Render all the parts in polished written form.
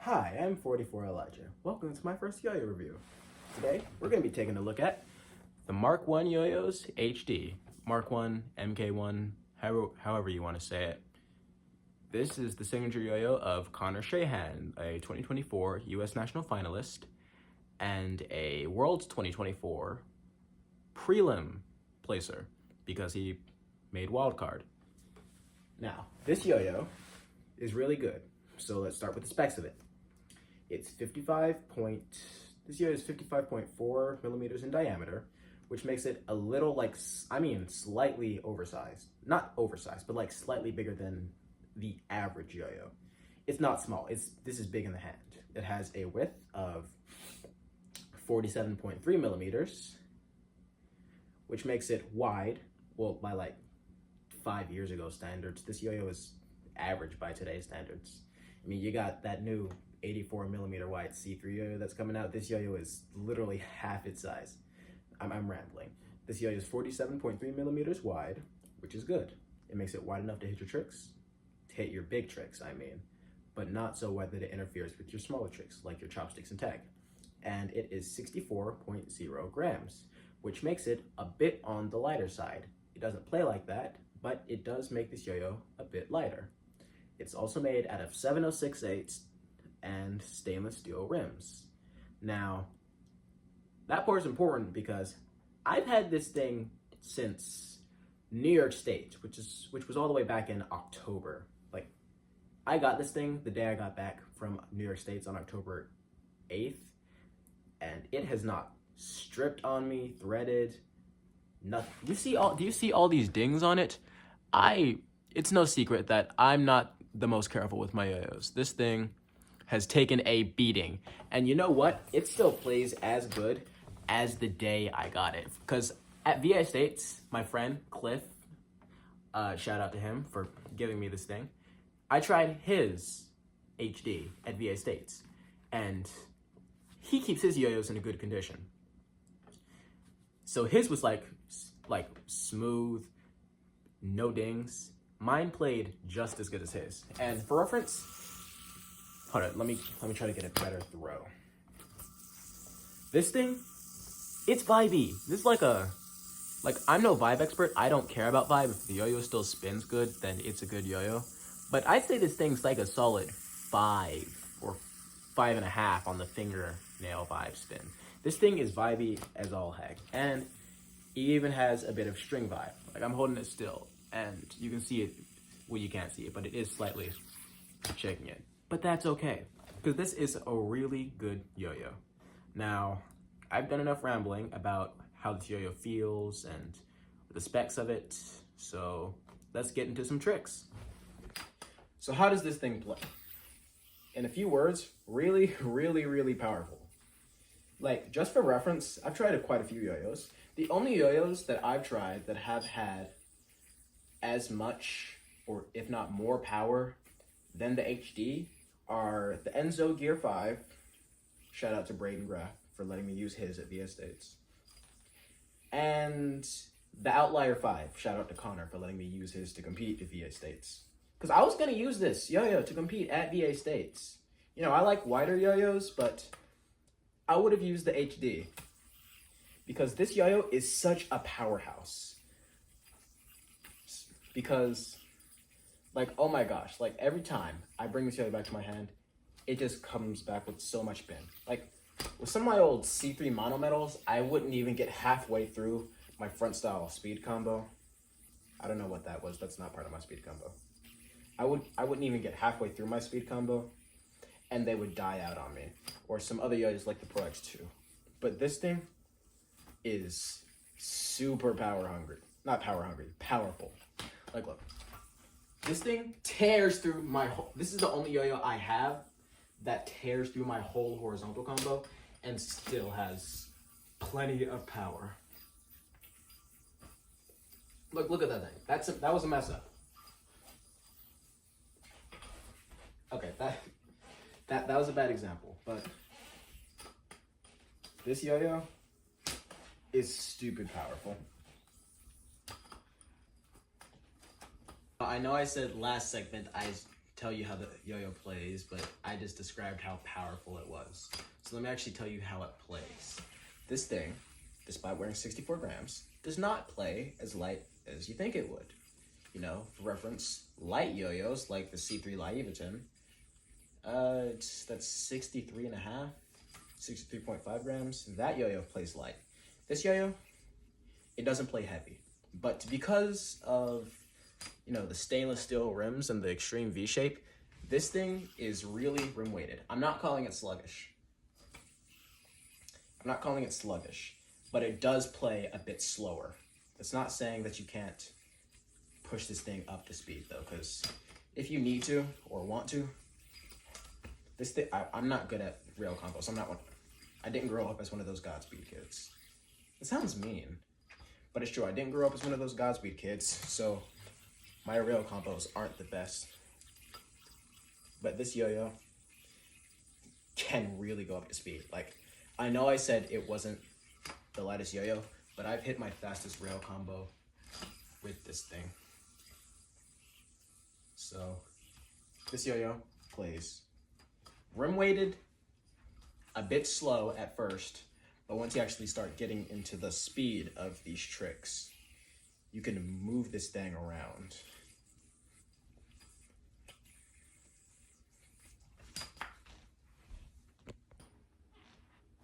Hi, I'm 44 Elijah. Welcome to my first yo-yo review. Today, we're going to be taking a look at the Mk1 YoYo's HD. Mk1, Mk1, however you want to say it. This is the signature yo-yo of Connor Shahan, a 2024 U.S. national finalist and a Worlds 2024 prelim placer because he made wildcard. Now, this yo-yo is really good, so let's start with the specs of it. It's this yo-yo is 55.4 millimeters in diameter, which makes it a little slightly oversized. Not oversized, but like slightly bigger than the average yo-yo. It's not small, this is big in the hand. It has a width of 47.3 millimeters, which makes it wide. Well, by like 5 years ago standards, this yo-yo is average by today's standards. I mean, you got that new 84 millimeter wide see-through yo-yo that's coming out. This yo-yo is literally half its size. I'm rambling. This yo-yo is 47.3 millimeters wide, which is good. It makes it wide enough to hit your tricks, to hit your big tricks, I mean, but not so wide that it interferes with your smaller tricks, like your chopsticks and tag. And it is 64.0 grams, which makes it a bit on the lighter side. It doesn't play like that, but it does make this yo-yo a bit lighter. It's also made out of 7/06/8 and stainless steel rims. Now, that part is important because I've had this thing since New York State, which was all the way back in October. Like, I got this thing the day I got back from New York State on October 8th, and it has not stripped on me, threaded, nothing. Do you see all these dings on it? It's no secret that I'm not the most careful with my yo-yos. This thing has taken a beating, and you know what? It still plays as good as the day I got it. Because at VA States, my friend Cliff, shout out to him for giving me this thing. I tried his HD at VA States, and he keeps his yo-yos in a good condition. So his was like smooth, no dings. Mine played just as good as his. And for reference, hold on, let me try to get a better throw. This thing, it's vibey. This is like I'm no vibe expert. I don't care about vibe. If the yo-yo still spins good, then it's a good yo-yo. But I'd say this thing's like a solid 5 or 5.5 on the fingernail vibe spin. This thing is vibey as all heck. And it even has a bit of string vibe. Like, I'm holding it still, and you can see it. Well, you can't see it, but it is slightly shaking it. But that's okay, because this is a really good yo-yo. Now, I've done enough rambling about how this yo-yo feels and the specs of it, so let's get into some tricks. So how does this thing play? In a few words, really, really, really powerful. Like, just for reference, I've tried quite a few yo-yos. The only yo-yos that I've tried that have had as much, or if not more power than the HD are the Enzo Gear 5. Shout out to Braden Graff for letting me use his at VS States. And the Outlier 5. Shout out to Connor for letting me use his to compete at VA States. Because I was going to use this yo-yo to compete at VA States. You know, I like wider yo-yos, but I would have used the HD. Because this yo-yo is such a powerhouse. Because, like, oh my gosh, like, every time I bring this yo-yo back to my hand, it just comes back with so much spin. Like, with some of my old C3 monometals, I wouldn't even get halfway through my front style speed combo. I don't know what that was. That's not part of my speed combo. I wouldn't even get halfway through my speed combo, and they would die out on me. Or some other yo-yos like the Pro X2. But this thing is super power hungry. Not power hungry, powerful. Like, look. This thing tears through my whole... This is the only yo-yo I have that tears through my whole horizontal combo and still has plenty of power. Look at that thing. That was a mess up. Okay, that was a bad example, but this yo-yo is stupid powerful. I know I said last segment I tell you how the yo-yo plays, but I just described how powerful it was. So let me actually tell you how it plays. This thing, despite weighing 64 grams, does not play as light as you think it would. You know, for reference, light yo-yos like the C3 Laiviton, that's 63 and a half, 63.5 grams. That yo-yo plays light. This yo-yo, it doesn't play heavy. But because of, you know, the stainless steel rims and the extreme V shape, this thing is really rim weighted. I'm not calling it sluggish. But it does play a bit slower. It's not saying that you can't push this thing up to speed though, because if you need to or want to, this thing, I'm not good at rail combos. I didn't grow up as one of those Godspeed kids. It sounds mean, but it's true. I didn't grow up as one of those Godspeed kids, so my rail combos aren't the best. But this yo-yo can really go up to speed. Like, I know I said it wasn't the lightest yo-yo, but I've hit my fastest rail combo with this thing. So this yo-yo plays rim weighted, a bit slow at first, but once you actually start getting into the speed of these tricks, you can move this thing around.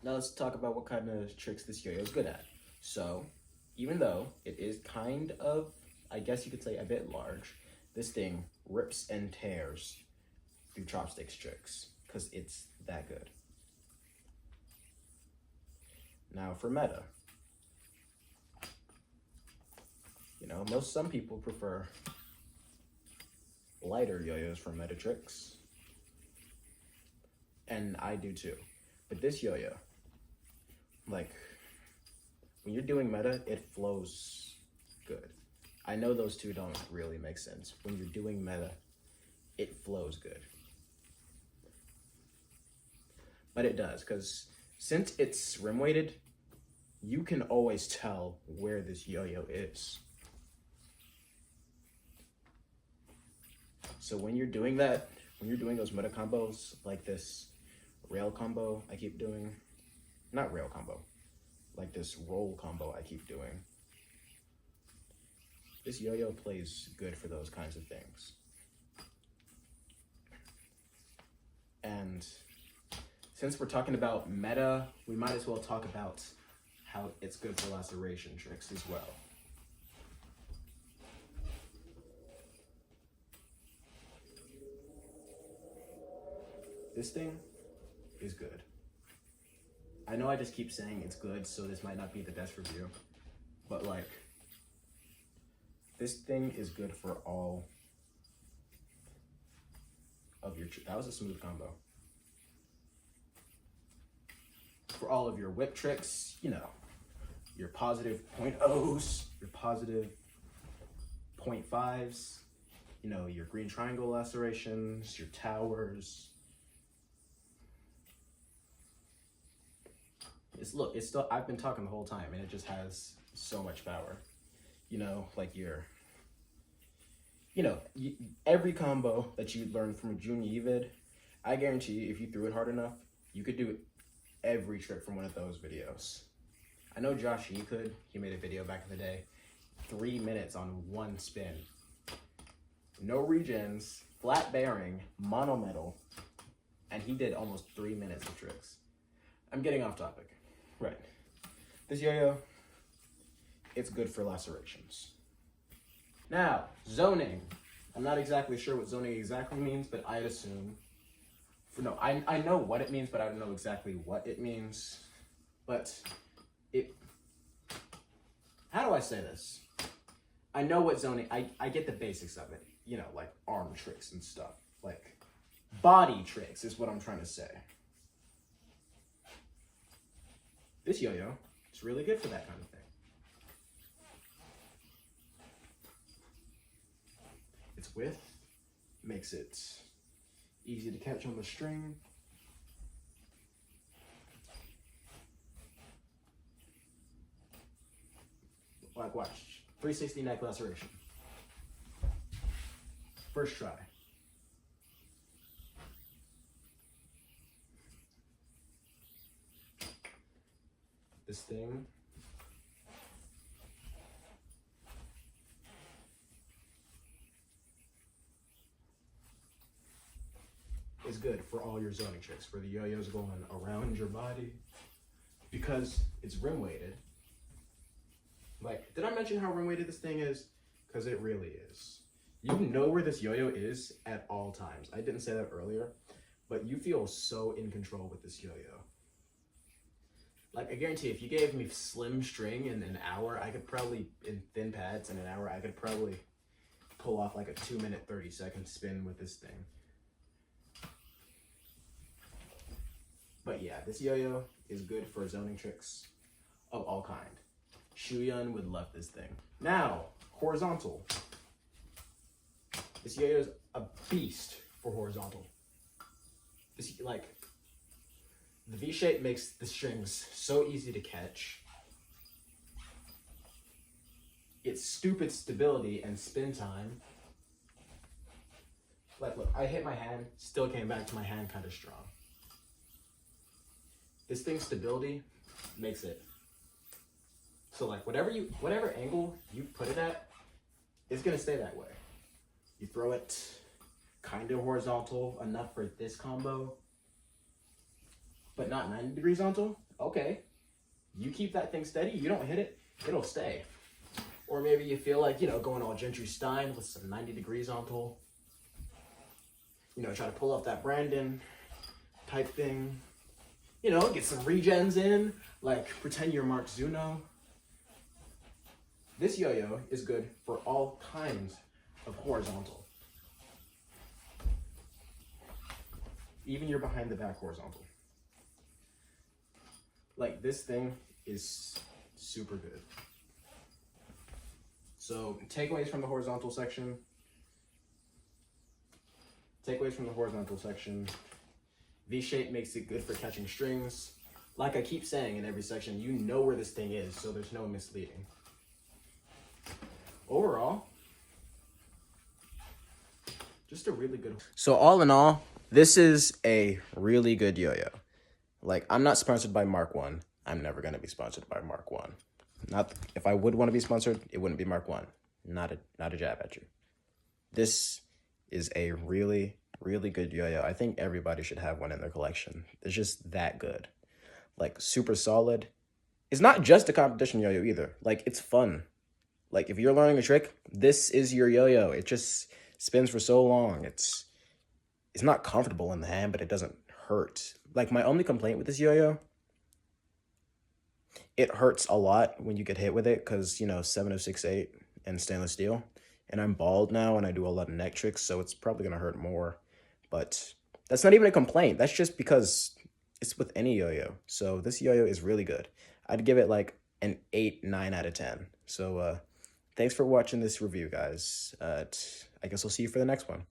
Now let's talk about what kind of tricks this yo-yo is good at. So, even though it is kind of, I guess you could say, a bit large, this thing rips and tears through chopsticks tricks because it's that good. Now for meta, you know, some people prefer lighter yo-yos for meta tricks, and I do too. But this yo-yo, like, when you're doing meta, it flows good. I know those two don't really make sense. When you're doing meta, it flows good. But it does, because since it's rim weighted, you can always tell where this yo-yo is. So when you're doing that, when you're doing those meta combos, like this rail combo I keep doing, not rail combo, like this roll combo I keep doing, this yo-yo plays good for those kinds of things. And since we're talking about meta, we might as well talk about how it's good for laceration tricks as well. This thing is good. I know I just keep saying it's good, so this might not be the best review, but like, this thing is good for all of your, that was a smooth combo. For all of your whip tricks, you know, your positive 0.0s, your positive 0.5s, you know, your green triangle lacerations, your towers. It's still, I've been talking the whole time and it just has so much power. You know, like every combo that you learned from a junior vid, I guarantee you, if you threw it hard enough, you could do every trick from one of those videos. I know Josh, he could. He made a video back in the day, 3 minutes on one spin. No regens, flat bearing, mono metal, and he did almost 3 minutes of tricks. I'm getting off topic. Right. This yo-yo, it's good for lacerations. Now, zoning. I'm not exactly sure what zoning exactly means, but I'd assume, I know what it means, but I don't know exactly what it means. But how do I say this? I know what zoning, I get the basics of it, you know, like arm tricks and stuff. Like, body tricks is what I'm trying to say. This yo-yo is really good for that kind of thing. Its width makes it easy to catch on the string. Like, watch, 360 neck laceration. First try. This thing is good for all your zoning tricks, for the yo-yos going around your body, because it's rim weighted. Like, did I mention how rim weighted this thing is? Because it really is. You know where this yo-yo is at all times. I didn't say that earlier, but you feel so in control with this yo-yo. Like, I guarantee if you gave me slim string in an hour, I could probably, in thin pads in an hour, I could probably pull off like a 2-minute, 30-second spin with this thing. But yeah, this yo-yo is good for zoning tricks of all kind. Shuyun would love this thing. Now, horizontal. This yo-yo is a beast for horizontal. This, like, the V shape makes the strings so easy to catch. It's stupid stability and spin time. Like, look, I hit my hand, still came back to my hand kind of strong. This thing's stability makes it so, like, whatever angle you put it at, it's gonna stay that way. You throw it kind of horizontal enough for this combo, but not 90 degrees horizontal. Okay, you keep that thing steady, you don't hit it, it'll stay. Or maybe you feel like, you know, going all Gentry Stein with some 90 degrees horizontal. You know, try to pull off that Brandon type thing. You know, get some regens in, like pretend you're Mark Zuno. This yo-yo is good for all kinds of horizontal. Even your behind the back horizontal. Like, this thing is super good. So, takeaways from the horizontal section. V-shape makes it good for catching strings. Like I keep saying in every section, you know where this thing is, so there's no misleading. Overall, just a really good. So all in all, this is a really good yo-yo. Like, I'm not sponsored by Mk1. I'm never going to be sponsored by Mk1. Not if I would want to be sponsored, it wouldn't be Mk1. Not a jab at you. This is a really, really good yo-yo. I think everybody should have one in their collection. It's just that good. Like, super solid. It's not just a competition yo-yo either. Like, it's fun. Like, if you're learning a trick, this is your yo-yo. It just spins for so long. It's not comfortable in the hand, but it doesn't hurt. Like, my only complaint with this yo-yo, it hurts a lot when you get hit with it because, you know, 7.068 and stainless steel. And I'm bald now and I do a lot of neck tricks, so it's probably going to hurt more. But that's not even a complaint. That's just because it's with any yo-yo. So this yo-yo is really good. I'd give it like an 8, 9 out of 10. So thanks for watching this review, guys. I guess I'll see you for the next one.